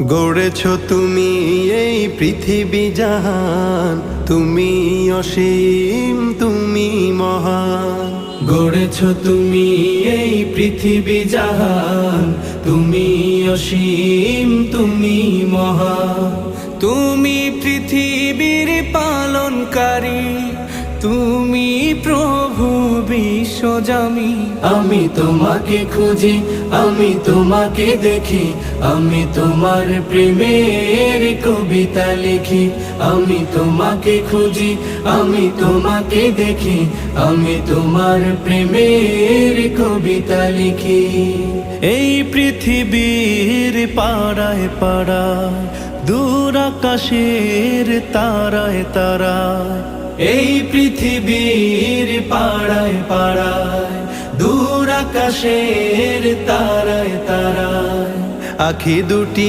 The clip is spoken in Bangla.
গড়েছ তুমি এই পৃথিবী জাহান, তুমি অসীম তুমি মহান। গড়েছ তুমি এই পৃথিবী জাহান, তুমি অসীম তুমি মহান। তুমি পৃথিবীর পালনকারী, তুমি প্রভু বিশ্বজামি। আমি তোমাকে খুঁজি, আমি তোমাকে দেখি, আমি তোমার প্রেমের কবিতা লিখি। আমি তোমাকে খুঁজি, আমি তোমাকে দেখি, আমি তোমার প্রেমের কবিতা লিখি। এই পৃথিবীর পাড়ায় পাড়ায়, দূর আকাশের তারায় তারায়, এই পৃথিবীর পাড়ায় পাড়ায়, দূর আকাশের তারায় তারায়, আখি দুটি